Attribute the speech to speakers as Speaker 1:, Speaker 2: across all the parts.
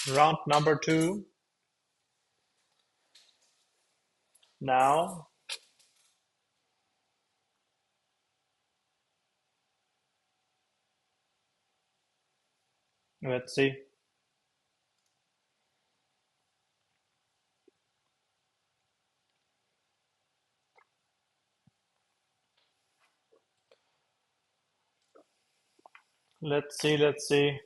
Speaker 1: Round number 2. Now, let's see. Let's see, let's see.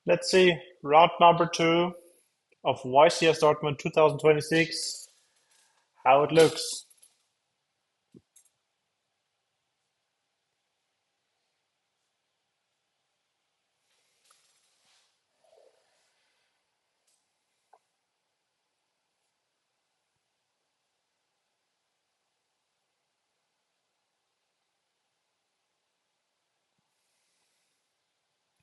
Speaker 1: Let's see. Round number 2 of YCS Dortmund 2026. How it looks.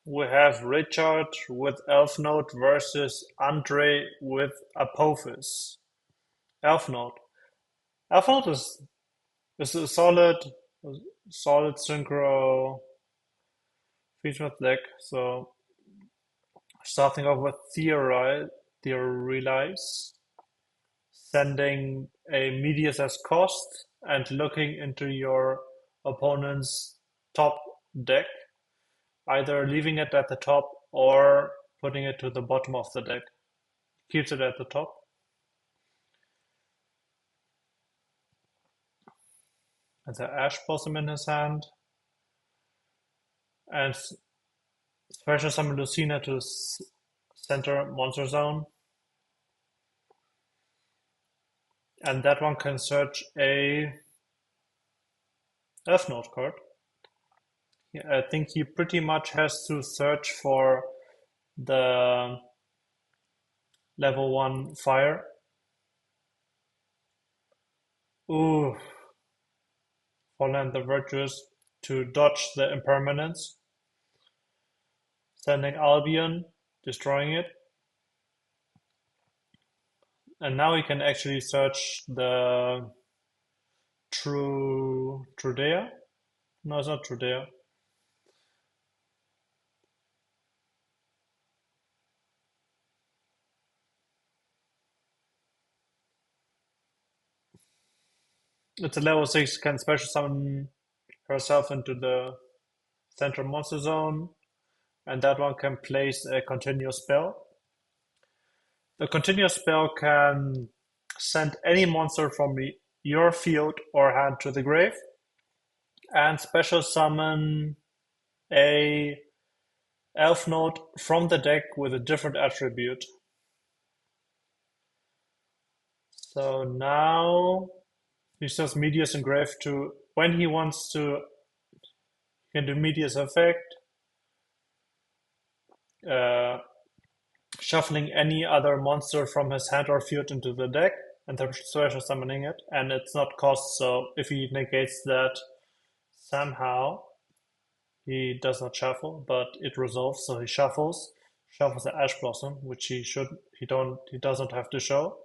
Speaker 1: We have Richard with Elfnote versus Andre with Apophis. Elfnote. Elfnote is a solid synchro feature deck. So starting off with Theorize, sending a Medius as cost, and looking into your opponent's top deck, either leaving it at the top or putting it to the bottom of the deck. Keeps it at the top. Has an Ash Blossom in his hand. And special summon Lucina to center monster zone. And that one can search a Elfnote card. I think he pretty much has to search for the level 1 fire. Ooh. Fallen the Virtuous to dodge the impermanence. Sending Albion, destroying it. And now he can actually search the Trudea. No, it's not Trudea. It's a level 6, can special summon herself into the center monster zone, and that one can place a continuous spell. The continuous spell can send any monster from your field or hand to the grave, and special summon a Elfnote from the deck with a different attribute. So now he says Medius Engrave to, when he wants to, he can do Medius Effect, shuffling any other monster from his hand or field into the deck, and then special summoning it, and it's not cost, so if he negates that somehow, he does not shuffle, but it resolves, so he shuffles the Ash Blossom, which he doesn't have to show.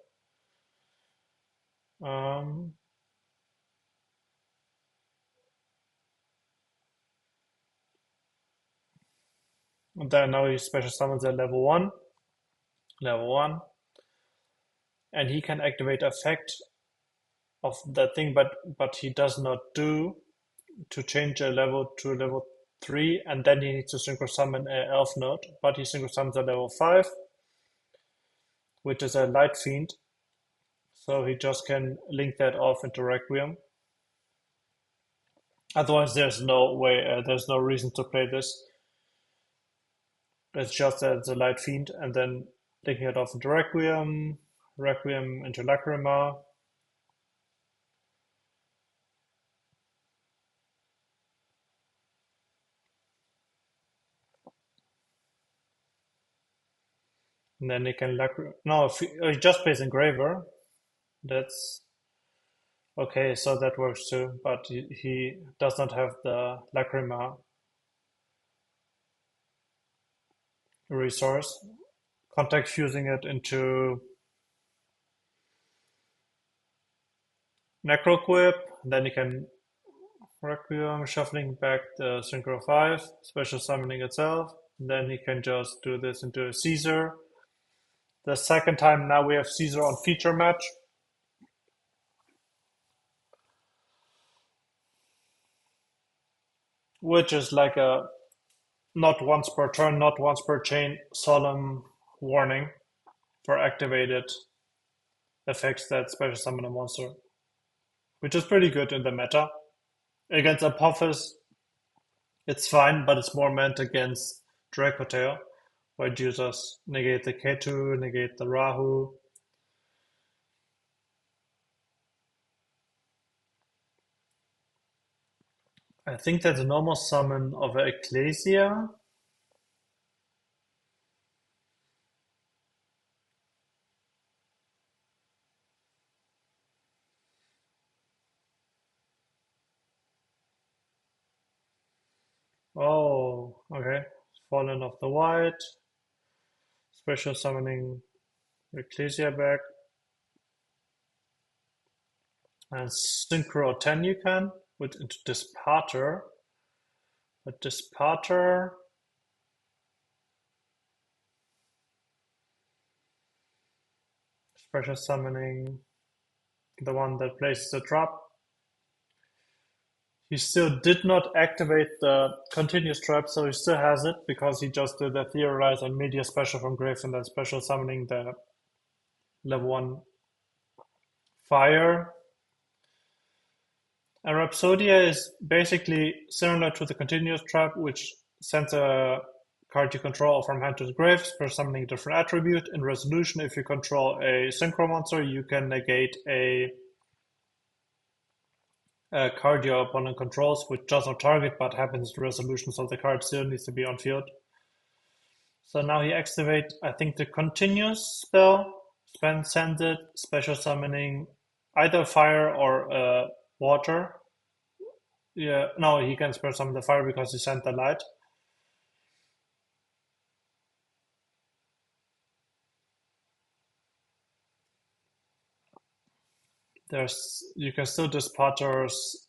Speaker 1: And then now he special summons at level 1, and he can activate effect of that thing, but he does not do to change a level to level 3, and then he needs to synchro summon a Elfnote, but he synchro summons at level 5, which is a Light Fiend. So he just can link that off into Requiem. Otherwise, there's no way, there's no reason to play this. It's just the Light Fiend, and then linking it off into Requiem, Requiem into Lacrima. And then he can no, if he just plays Engraver. That's okay, so that works too, but he does not have the Lacrima resource. Contact fusing it into Necroquip, then he can Requiem, shuffling back the Synchro 5, special summoning itself. Then he can just do this into a Caesar. The second time now we have Caesar on feature match. Which is like a not once per turn, not once per chain, solemn warning for activated effects that special summon a monster. Which is pretty good in the meta. Against Apophis, it's fine, but it's more meant against Dracotail, where users negate the Ketu, negate the Rahu. I think that's a normal summon of an Ecclesia. Oh, okay. Fallen of the White. Special summoning Ecclesia back. And Synchro 10 you can with into Disparter. But Disparter. Special summoning the one that places the trap. He still did not activate the continuous trap, so he still has it because he just did the Theorize and Media special from Grave and then special summoning the level 1 fire. And Rhapsodia is basically similar to the continuous trap, which sends a card you control from hand to the grave, special summoning a different attribute. In Resolution, if you control a synchro monster, you can negate a card your opponent controls, which does not target but happens to Resolution, so the card still needs to be on field. So now he activates, I think, the continuous spell, sends it, special summoning either fire or water. Yeah, no, he can special summon the fire because he sent the light. You can still Disparters.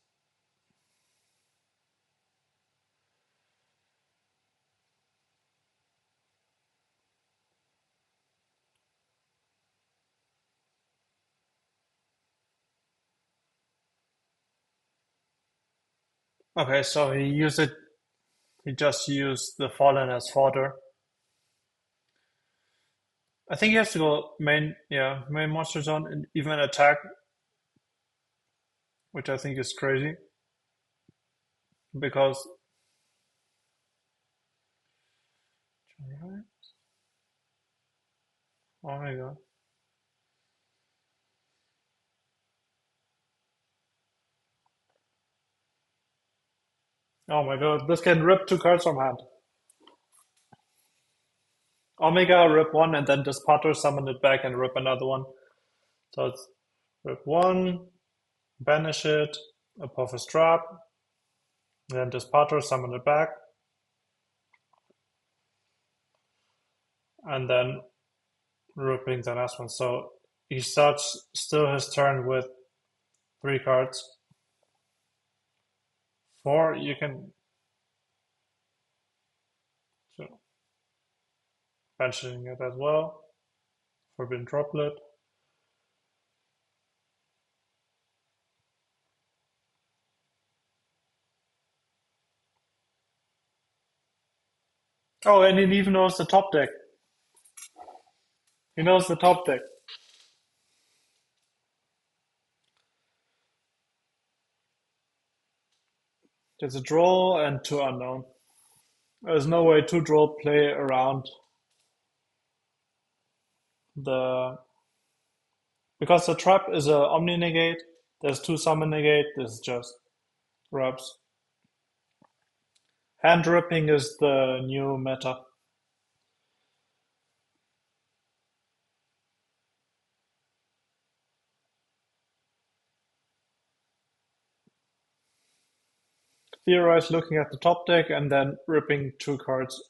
Speaker 1: Okay, so he just used the Fallen as fodder. I think he has to go main monster zone and even attack, which I think is crazy because oh my god. Oh my god, this can rip 2 cards from hand. Omega, rip 1, and then Disparter, summon it back and rip another one. So it's rip 1, banish it, Apophis trap, then Disparter, summon it back, and then ripping the last one. So he starts still his turn with 3 cards. 4, you can so banishing it as well. Forbidden Droplet. Oh, and he even knows the top deck. He knows the top deck. There's a draw and two unknown. There's no way to draw play around the because the trap is a omni negate. There's two summon negate. This is just rubs. Hand ripping is the new meta. Theorize looking at the top deck and then ripping two cards.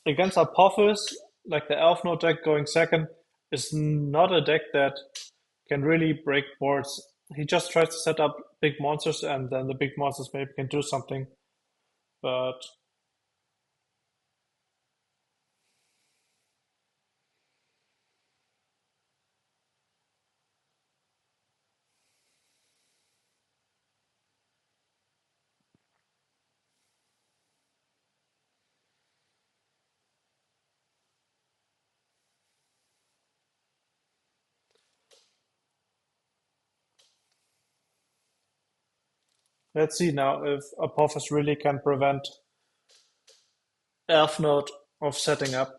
Speaker 1: Against Apophis, like the Elfnote deck going second, is not a deck that can really break boards. He just tries to set up big monsters and then the big monsters maybe can do something. But let's see now if Apophis really can prevent Elfnote of setting up.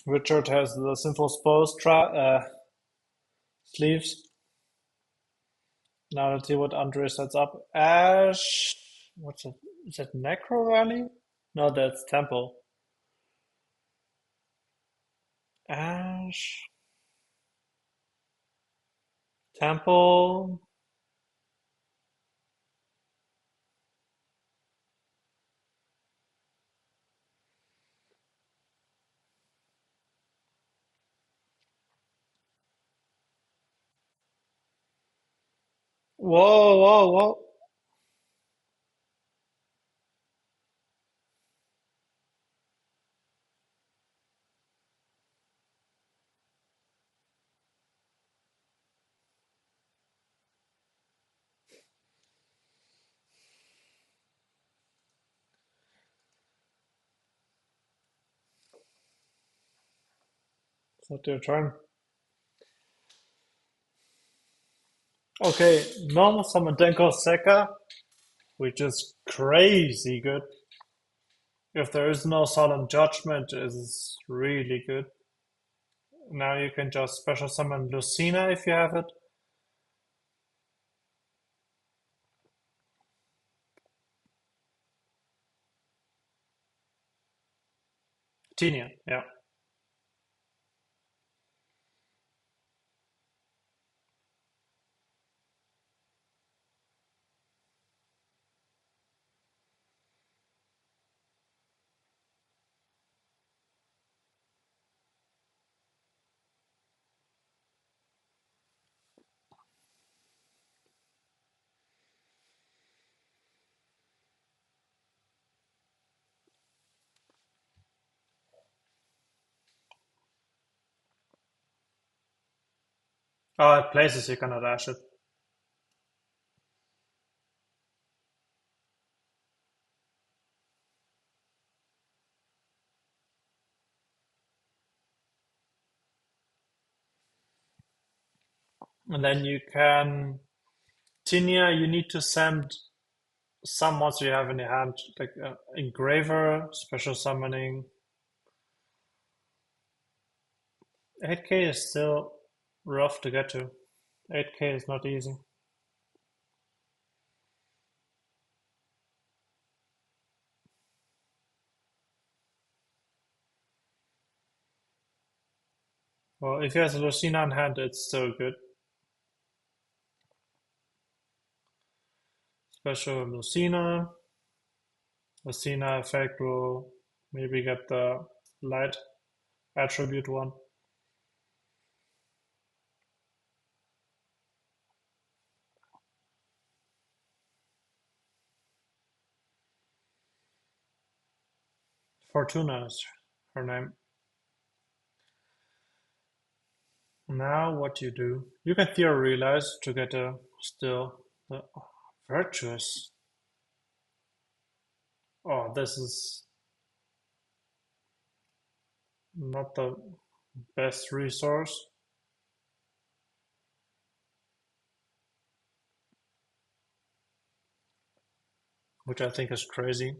Speaker 1: Richard has the Sinful Spoils sleeves. Now let's see what Andre sets up. Ash. What's it? Is that Necro Valley? No, that's Temple. Ash. Temple. Whoa, whoa, whoa. It's not your turn. Okay, normal summon Denko Sekka, which is crazy good. If there is no solemn judgment, is really good. Now you can just special summon Lucina if you have it. Tinia, yeah. Oh, at places you cannot dash it. And then you can Tinia, you need to send some monster you have in your hand, like Engraver, special summoning. 8k is still rough to get to. 8k is not easy. Well, if he has a Lucina in hand, it's still good. Special Lucina. Lucina effect will maybe get the light attribute one. Fortuna is her name. Now what you do? You can theorize to get a still the virtuous. Oh, this is not the best resource, which I think is crazy.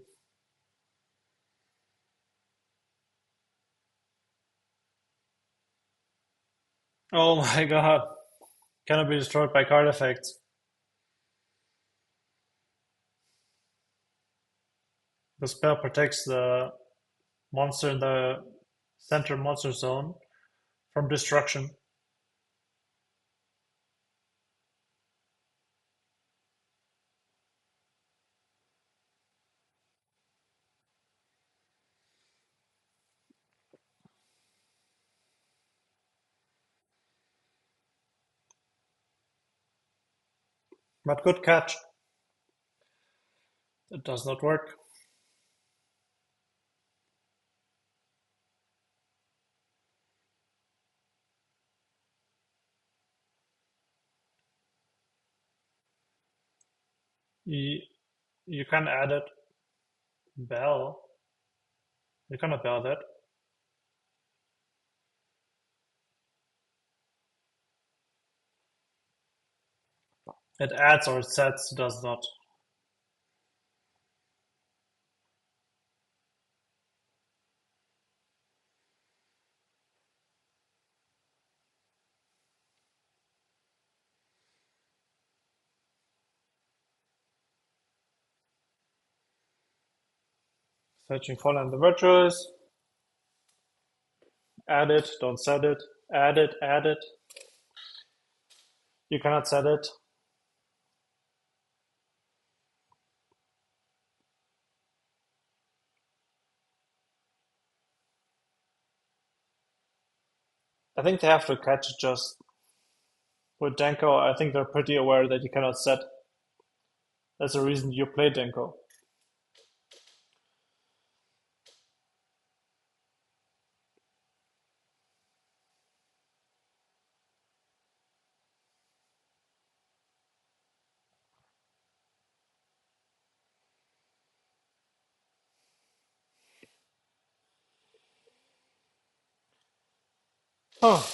Speaker 1: Oh my god. Cannot be destroyed by card effects. The spell protects the monster in the center monster zone from destruction. But good catch. It does not work. You, you can add it. Bell. You cannot bell that. It adds or it sets, does not. Searching for and the virtuous. Add it, don't set it. Add it, add it. You cannot set it. I think they have to catch it just with Denko. I think they're pretty aware that you cannot set. That's the reason you play Denko. Oh,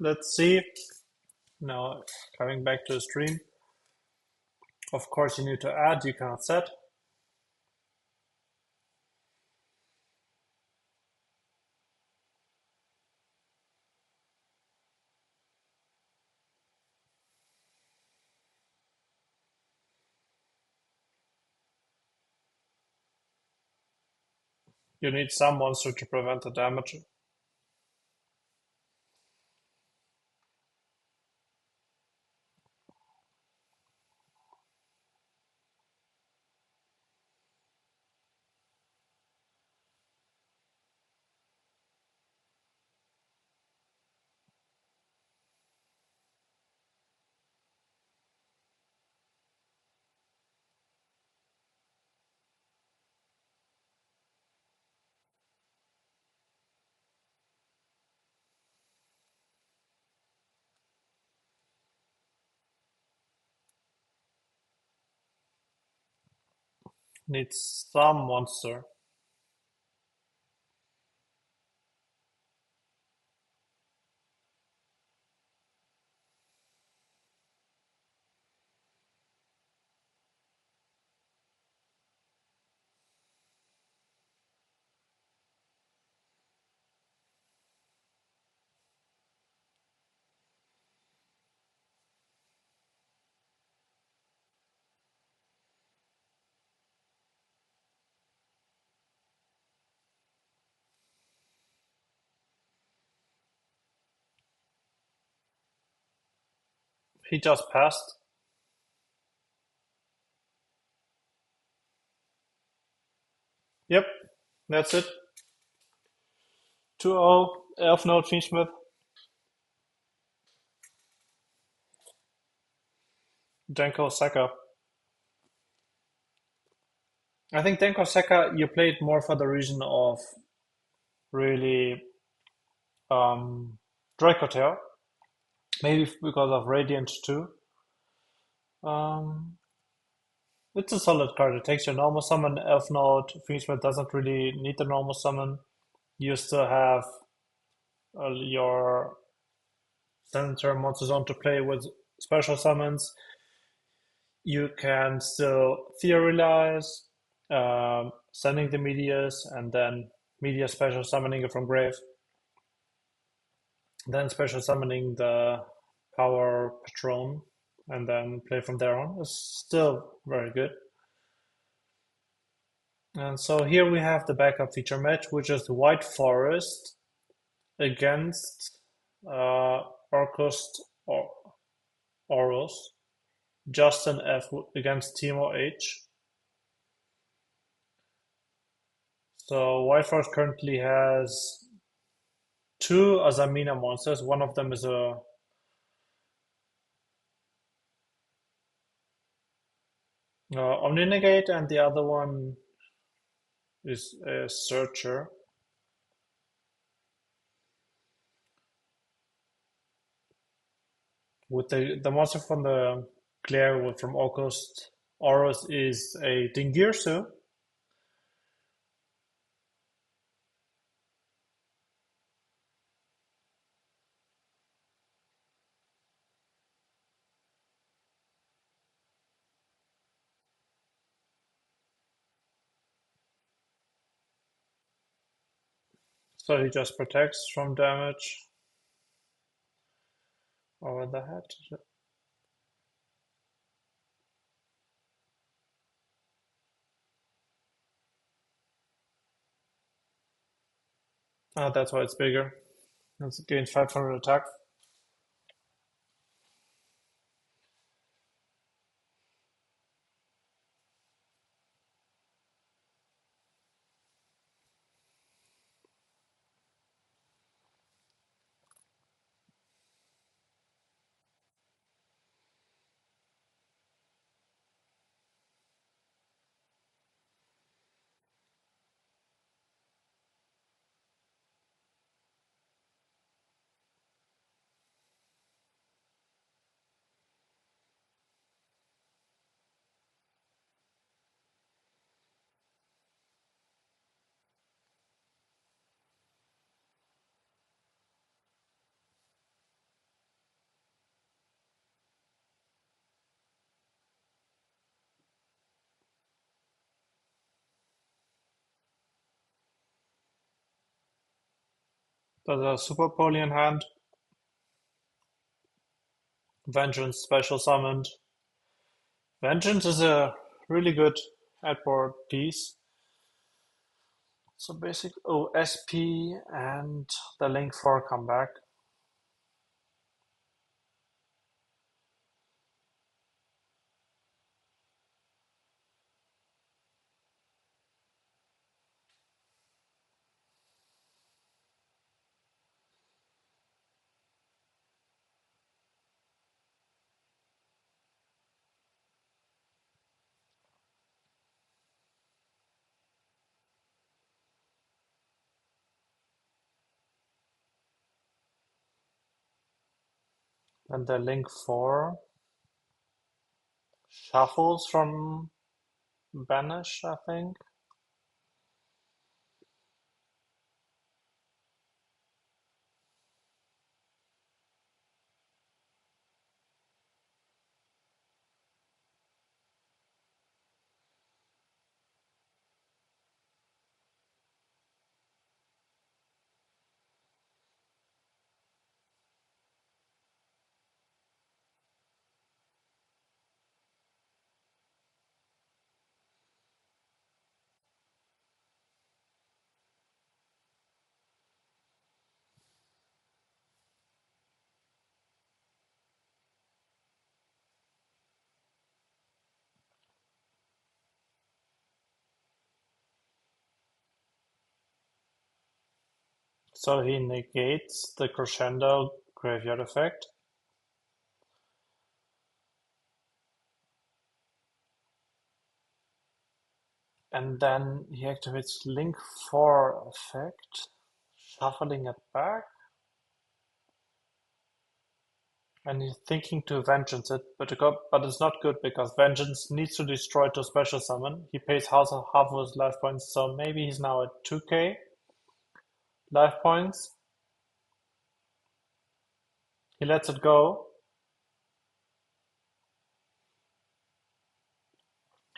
Speaker 1: let's see. Now, coming back to the stream. Of course, you need to add, you cannot set. You need some monster to prevent the damage. Needs some monster. He just passed. Yep, that's it. 2-0, Elfnote, Fiendsmith. Denko Saka. I think Denko Saka, you played more for the reason of really Dracotail. Maybe because of Radiant too. Um, it's a solid card. It takes your normal summon. Elfnote, Fiendsmith doesn't really need the normal summon. You still have your center monster zone to play with special summons. You can still theorize, sending the Medias, and then Media special summoning it from grave. Then special summoning the Power Patron, and then play from there on. It's still very good. And so here we have the backup feature match, which is the White Forest against Orcust or Oros. Justin F against Timo H. So White Forest currently has two Azamina monsters. One of them is a Omninegate, and the other one is a Searcher. With the monster from the Glare from August Oros is a Dingirsu. So he just protects from damage over the head. Ah, that's why it's bigger. It gains 500 attack. There's a Super Polian hand. Vengeance special summoned. Vengeance is a really good sideboard piece. So basic SP and the Link 4 come back. And the Link 4 shuffles from Banish, I think. So he negates the Crescendo graveyard effect. And then he activates Link 4 effect, shuffling it back. And he's thinking to Vengeance it, but it's not good because Vengeance needs to destroy to special summon. He pays half of his life points, so maybe he's now at 2k life points. He lets it go.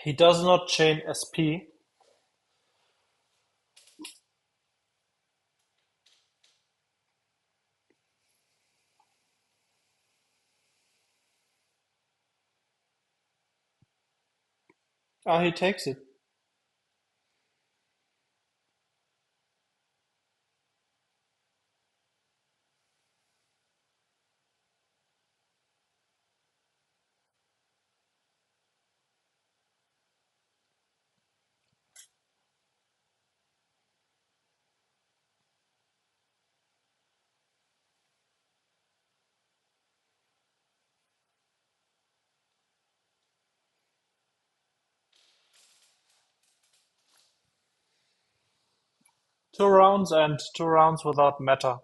Speaker 1: He does not chain SP. Ah, he takes it. Two rounds and 2 rounds without meta.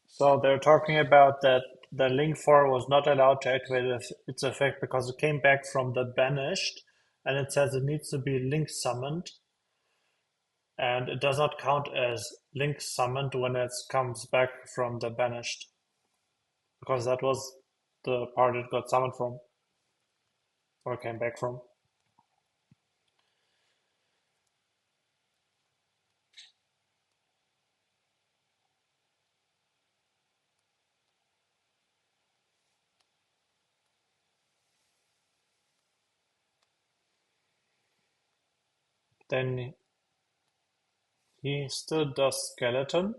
Speaker 1: So they're talking about that the Link 4 was not allowed to activate its effect because it came back from the banished, and it says it needs to be Link summoned, and it does not count as Link summoned when it comes back from the banished, because that was the part it got summoned from, or came back from. Then he still does Skeleton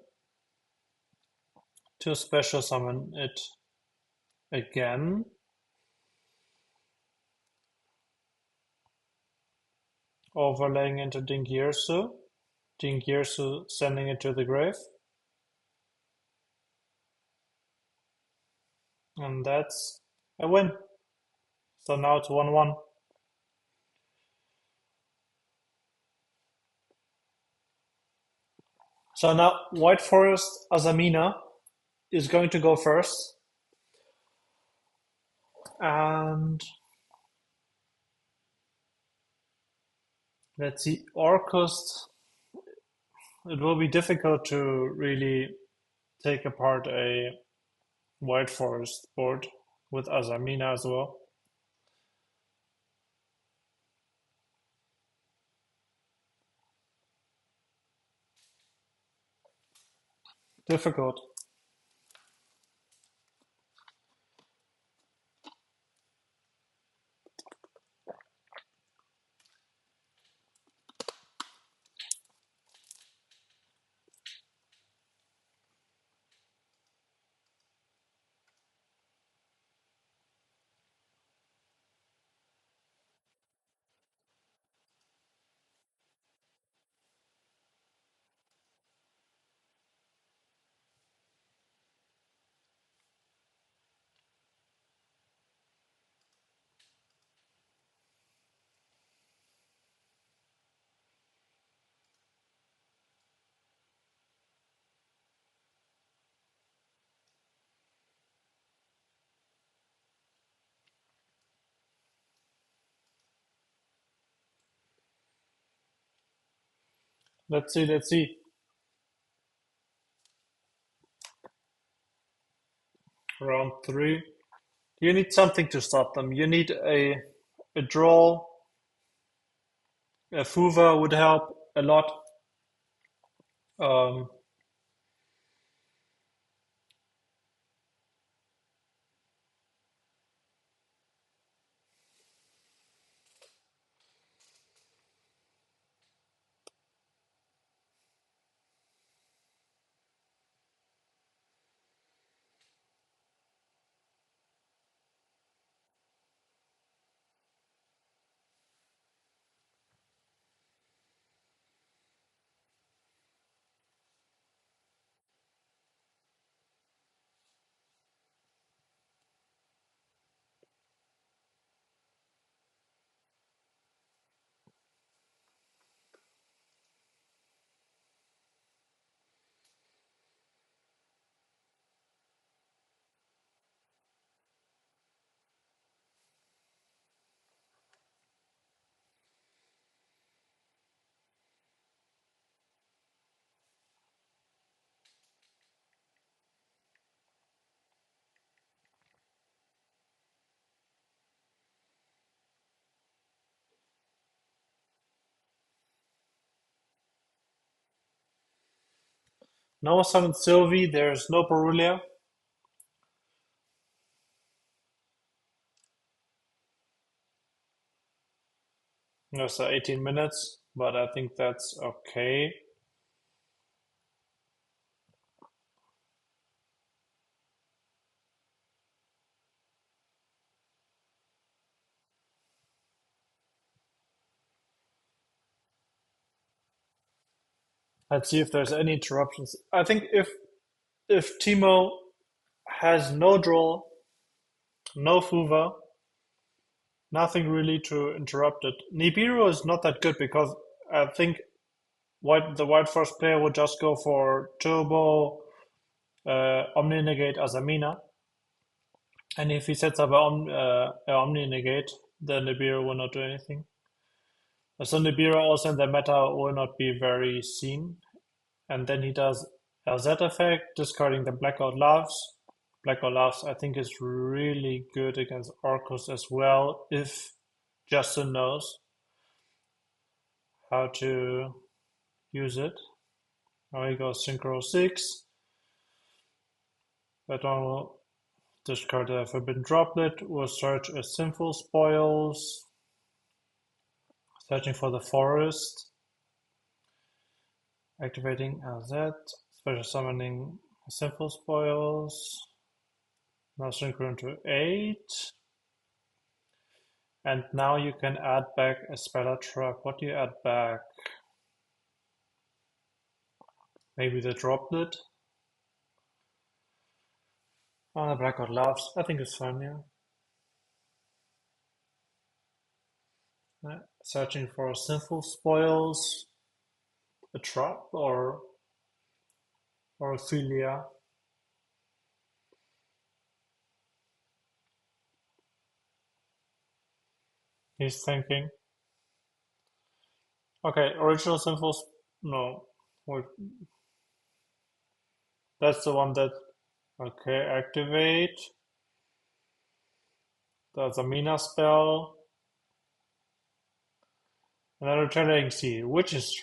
Speaker 1: to special summon it again. Overlaying into Dingirsu. Dingirsu sending it to the grave. And that's a win. So now it's 1-1. So now White Forest Azamina is going to go first. And let's see, Orcust. It will be difficult to really take apart a White Forest board with Azamina as well. Difficult. Let's see, let's see. Round three. You need something to stop them. You need a draw. A Fuva would help a lot. Um, Now summon Sylvie. There's no Borrelia. There's 18 minutes, but I think that's okay. Let's see if there's any interruptions. I think if Timo has no draw, no Fuva, nothing really to interrupt it. Nibiru is not that good because I think the White Force player would just go for Turbo, Omni Negate Azamina. And if he sets up a Omni Negate, then Nibiru will not do anything. So Nibiru also in the meta will not be very seen. And then he does LZ effect, discarding the Blackout Loves. Blackout Loves, I think, is really good against Orcus as well, if Justin knows how to use it. Now he goes Synchro 6. That one will discard the Forbidden Droplet. Will search a Sinful Spoils. Searching for the Forest. Activating LZ. Special summoning Sinful Spoils. Now synchro into 8. And now you can add back a Speller Trap. What do you add back? Maybe the Droplet? Oh, the Blackout Loves. I think it's fine, yeah. Searching for Sinful Spoils. A Trap or Philia. He's thinking. Okay, original symbols. No, wait, that's the one that. Okay, activate. That's a Mina spell. And then returning C, which is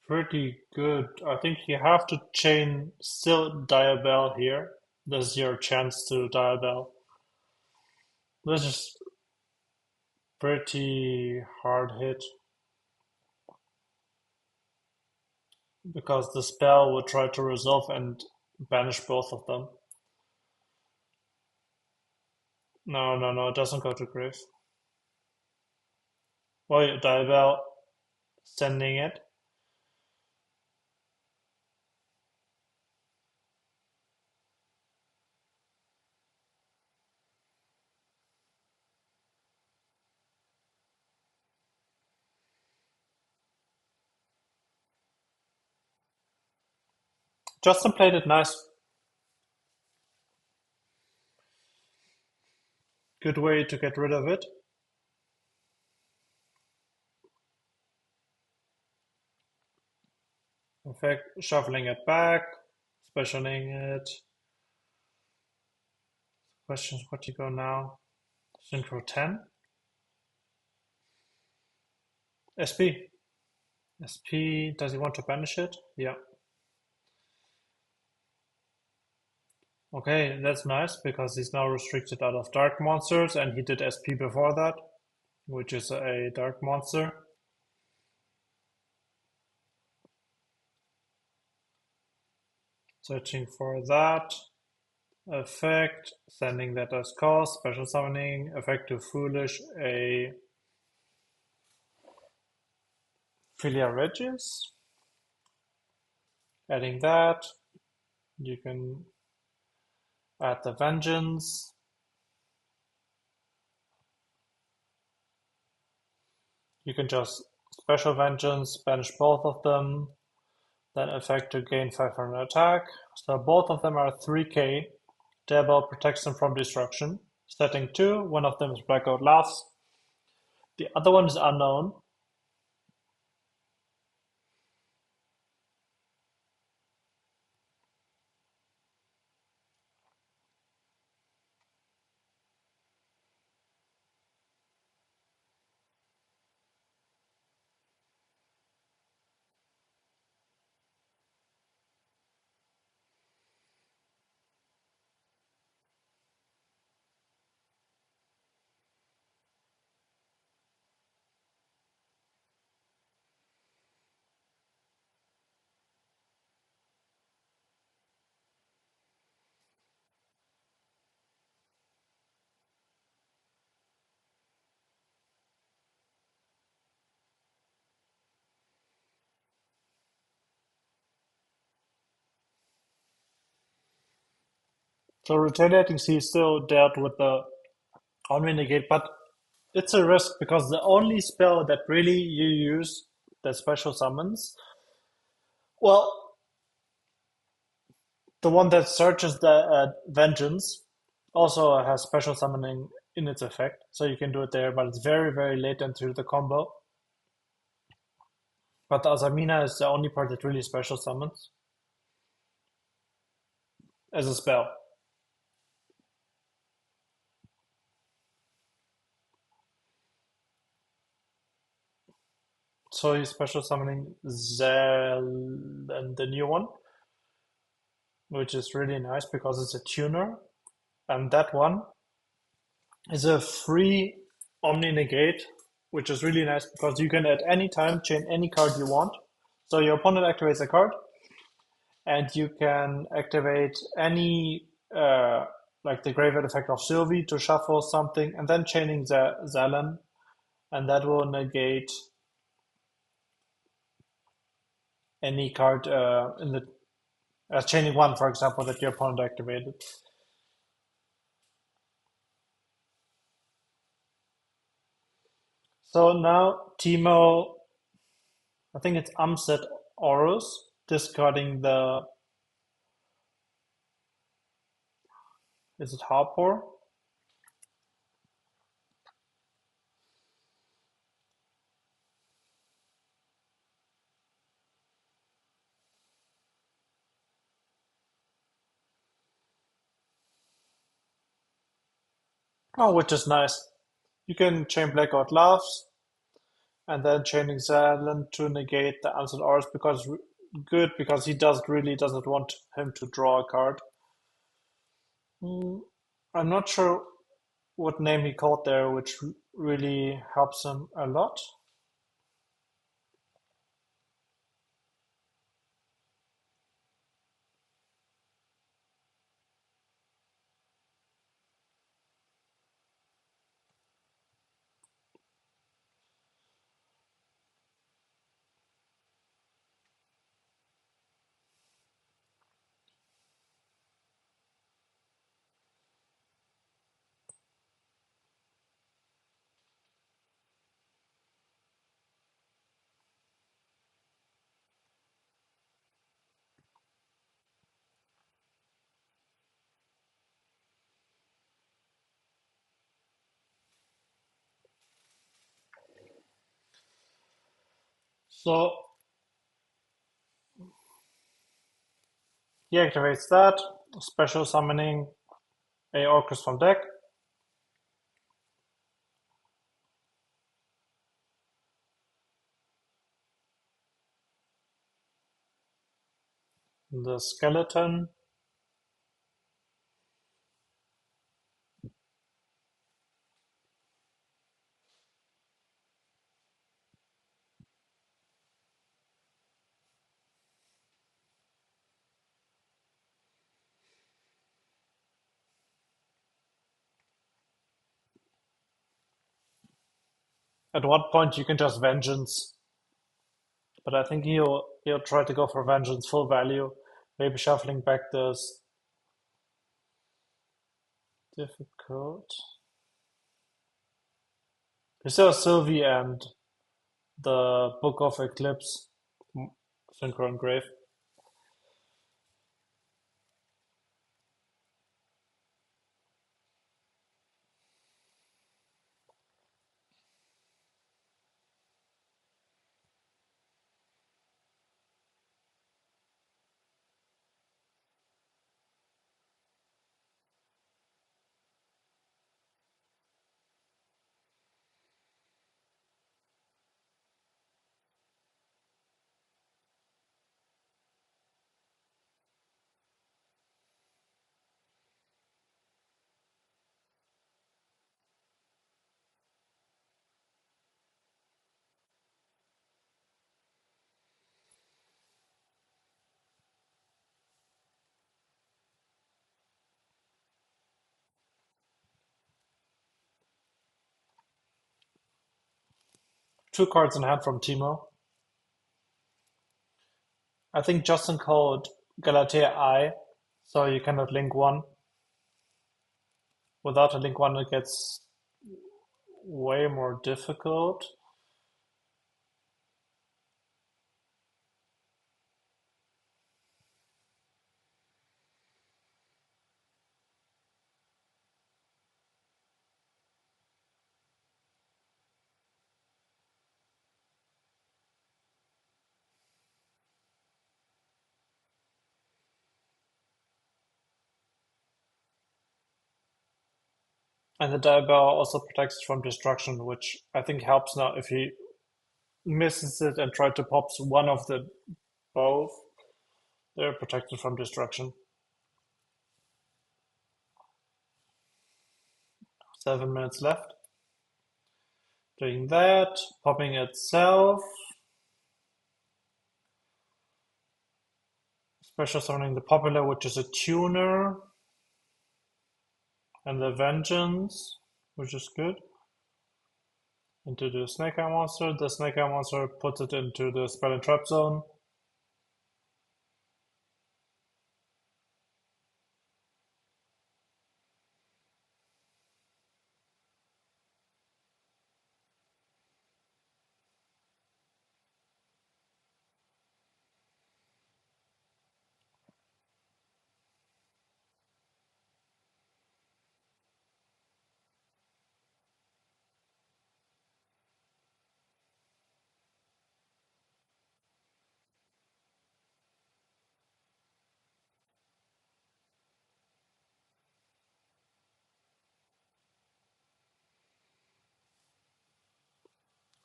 Speaker 1: pretty good. I think you have to chain still Diabell here. This is your chance to Diabell. This is pretty hard hit because the spell would try to resolve and banish both of them. No, no, no, it doesn't go to grave. Well, Diabell sending it. Justin played it nice. Good way to get rid of it. In fact, shuffling it back, specialing it. Questions, what do you go now? Synchro 10? SP. SP, does he want to banish it? Yeah. Okay, that's nice because he's now restricted out of dark monsters and he did SP before that, which is a dark monster. Searching for that. Effect, sending that as cost, special summoning, effective foolish, a Philia Regis. Adding that, you can add the Vengeance. You can just special Vengeance, banish both of them, then effect to gain 500 attack. So both of them are 3k. Darebell protects them from destruction. Setting 2, one of them is Blackout Laughs. The other one is unknown. So retaliating C still dealt with the Unrenegade, but it's a risk because the only spell that really you use that special summons, well, the one that searches the Vengeance also has special summoning in its effect, so you can do it there, but it's very, very late into the combo. But the Azamina is the only part that really special summons as a spell. So he's special summoning Zel and the new one, which is really nice because it's a tuner. And that one is a free Omni Negate, which is really nice because you can at any time chain any card you want. So your opponent activates a card, and you can activate any, like the graveyard effect of Sylvie to shuffle something, and then chaining the Zelen, and that will negate any card in the chaining one, for example, that your opponent activated. So now Timo, I think it's Umset Horus, discarding the, is it Harpor? Oh, which is nice. You can chain Blackout Loves and then chaining Zelen to negate the answered Rs because good because he doesn't want him to draw a card. Mm, I'm not sure what name he called there, which really helps him a lot. So he activates that, special summoning a Orcus from deck. The skeleton. At one point you can just vengeance, but I think he'll try to go for vengeance full value, maybe shuffling back this difficult. Is there Sylvie and the Book of Eclipse Synchro Engrave? Two cards in hand from Timo. I think Justin called Galatea I, so you cannot link one. Without a link one, it gets way more difficult. And the Diabell also protects from destruction, which I think helps now if he misses it and try to pops one of the both. They're protected from destruction. 7 minutes left. Doing that, popping itself. Special summoning the popular, which is a tuner. And the vengeance, which is good. Into the Snake Eye monster. The Snake Eye monster puts it into the spell and trap zone.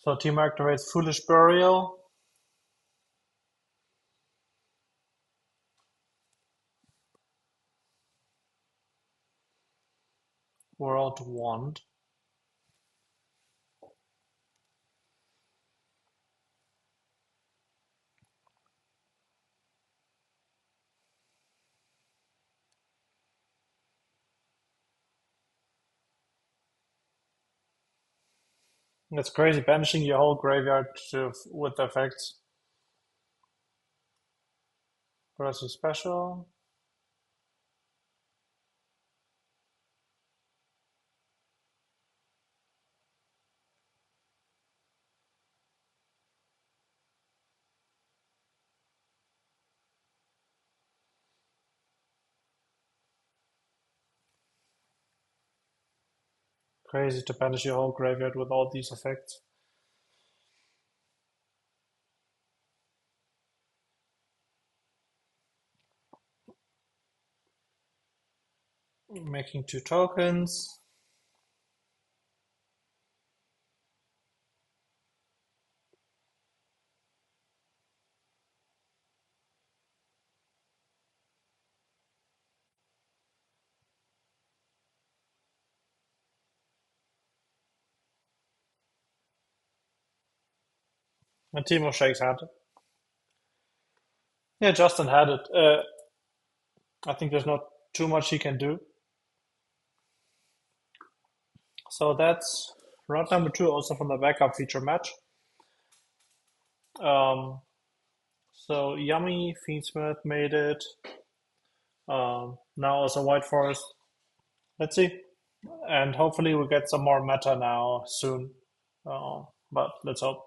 Speaker 1: So team activates Foolish Burial. World Wand. It's crazy, banishing your whole graveyard with effects. Pressing special. Crazy to banish your whole graveyard with all these effects. Making 2 tokens. And Timo shakes hand. Yeah, Justin had it. I think there's not too much he can do. So that's round number 2, also from the backup feature match. So Yummy, Fiendsmith made it. Now also White Forest. Let's see. And hopefully we get some more meta now soon. But let's hope.